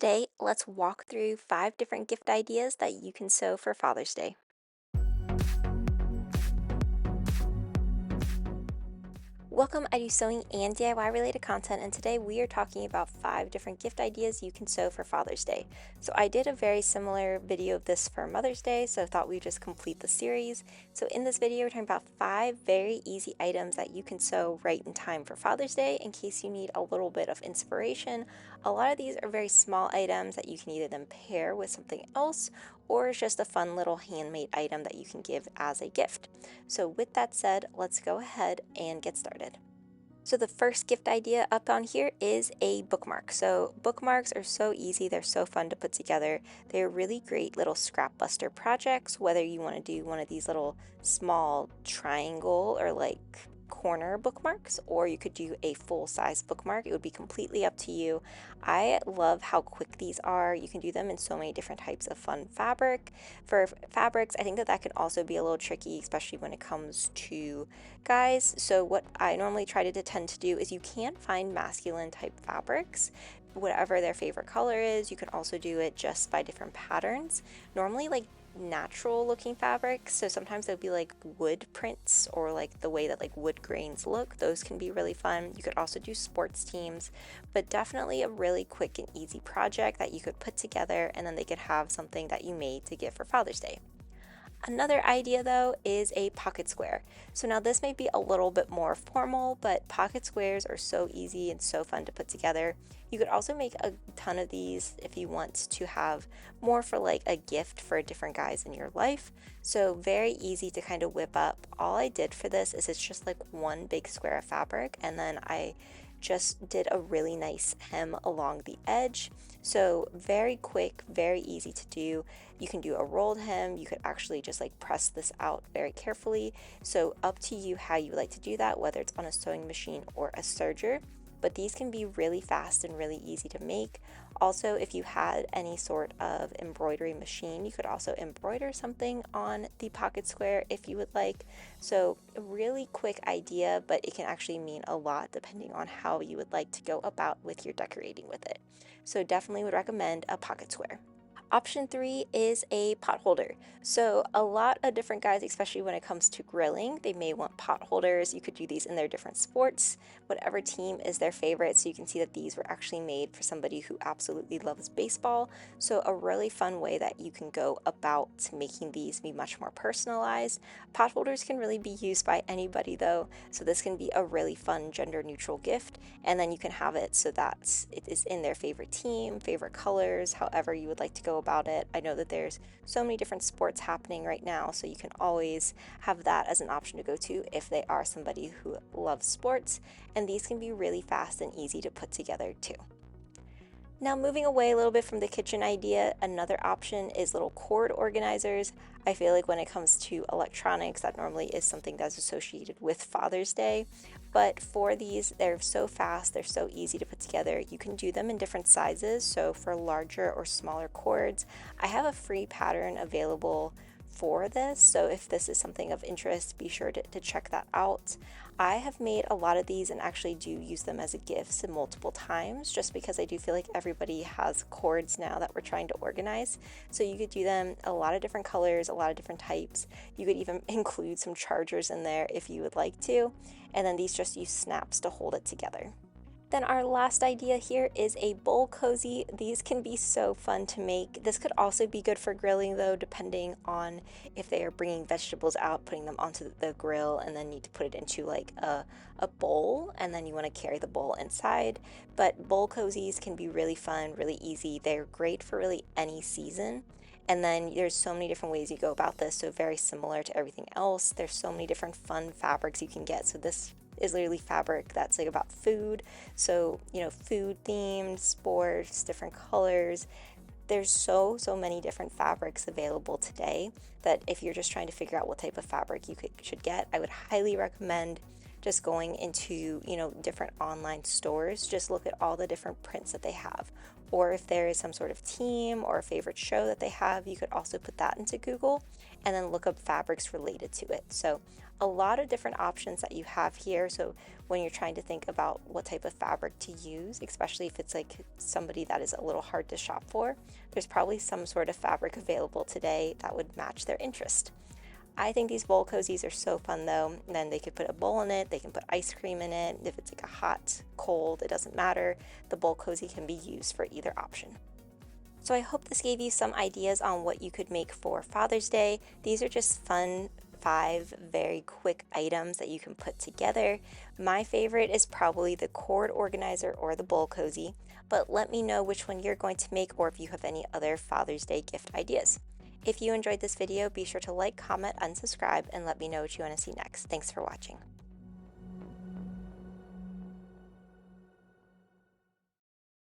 Today, let's walk through 5 different gift ideas that you can sew for Father's Day. Welcome, I do sewing and DIY related content, and today we are talking about 5 different gift ideas you can sew for Father's Day. So I did a very similar video of this for Mother's Day, so I thought we'd just complete the series. So in this video, we're talking about 5 very easy items that you can sew right in time for Father's Day in case you need a little bit of inspiration. A lot of these are very small items that you can either then pair with something else or it's just a fun little handmade item that you can give as a gift. So with that said, let's go ahead and get started. So the first gift idea up on here is a bookmark. So bookmarks are so easy, they're so fun to put together. They're really great little scrap buster projects, whether you want to do one of these little small triangle or like corner bookmarks, or you could do a full-size bookmark. It would be completely up to you. I love how quick these are. You can do them in so many different types of fun fabric. For fabrics, I think that can also be a little tricky, especially when it comes to guys. So what I normally try to tend to do is you can find masculine type fabrics, whatever their favorite color is. You can also do it just by different patterns. Normally like natural looking fabrics, so sometimes they'll be like wood prints or like the way that like wood grains look. Those can be really fun. You could also do sports teams, but definitely a really quick and easy project that you could put together, and then they could have something that you made to give for Father's Day. Another idea though is a pocket square. So now this may be a little bit more formal, but pocket squares are so easy and so fun to put together. You could also make a ton of these if you want to have more for like a gift for different guys in your life. So very easy to kind of whip up. All I did for this is it's just like one big square of fabric, and then I just did a really nice hem along the edge. So very quick, very easy to do. You can do a rolled hem. You could actually just like press this out very carefully. So up to you how you like to do that, whether it's on a sewing machine or a serger. But these can be really fast and really easy to make. Also, if you had any sort of embroidery machine, you could also embroider something on the pocket square if you would like. So a really quick idea, but it can actually mean a lot depending on how you would like to go about with your decorating with it. So definitely would recommend a pocket square. Option 3 is a pot holder. So a lot of different guys, especially when it comes to grilling, they may want pot holders. You could do these in their different sports, whatever team is their favorite. So you can see that these were actually made for somebody who absolutely loves baseball. So a really fun way that you can go about making these be much more personalized. Pot holders can really be used by anybody though. So this can be a really fun gender neutral gift. And then you can have it so that it is in their favorite team, favorite colors, however you would like to go about it. I know that there's so many different sports happening right now, so you can always have that as an option to go to if they are somebody who loves sports, and these can be really fast and easy to put together too. Now moving away a little bit from the kitchen idea, another option is little cord organizers. I feel like when it comes to electronics, that normally is something that's associated with Father's Day. But for these, they're so fast, they're so easy to put together. You can do them in different sizes. So for larger or smaller cords, I have a free pattern available for this. So if this is something of interest, be sure to check that out. I have made a lot of these and actually do use them as a gift multiple times just because I do feel like everybody has cords now that we're trying to organize. So you could do them a lot of different colors, a lot of different types. You could even include some chargers in there if you would like to. And then these just use snaps to hold it together. Then our last idea here is a bowl cozy. These can be so fun to make. This could also be good for grilling though, depending on if they are bringing vegetables out, putting them onto the grill, and then need to put it into like a bowl, and then you want to carry the bowl inside. But bowl cozies can be really fun, really easy. They're great for really any season. And then there's so many different ways you go about this, so very similar to everything else. There's so many different fun fabrics you can get. So this is literally fabric that's like about food. So, food themed, sports, different colors. There's so many different fabrics available today that if you're just trying to figure out what type of fabric you should get, I would highly recommend just going into, different online stores. Just look at all the different prints that they have. Or if there is some sort of team or a favorite show that they have, you could also put that into Google and then look up fabrics related to it. So a lot of different options that you have here. So when you're trying to think about what type of fabric to use, especially if it's like somebody that is a little hard to shop for, there's probably some sort of fabric available today that would match their interest. I think these bowl cozies are so fun though. And then they could put a bowl in it, they can put ice cream in it. If it's like a hot, cold, it doesn't matter. The bowl cozy can be used for either option. So I hope this gave you some ideas on what you could make for Father's Day. These are just fun 5 very quick items that you can put together. My favorite is probably the cord organizer or the bowl cozy, but let me know which one you're going to make or if you have any other Father's Day gift ideas. If you enjoyed this video, be sure to like, comment, and subscribe, and let me know what you want to see next. Thanks for watching.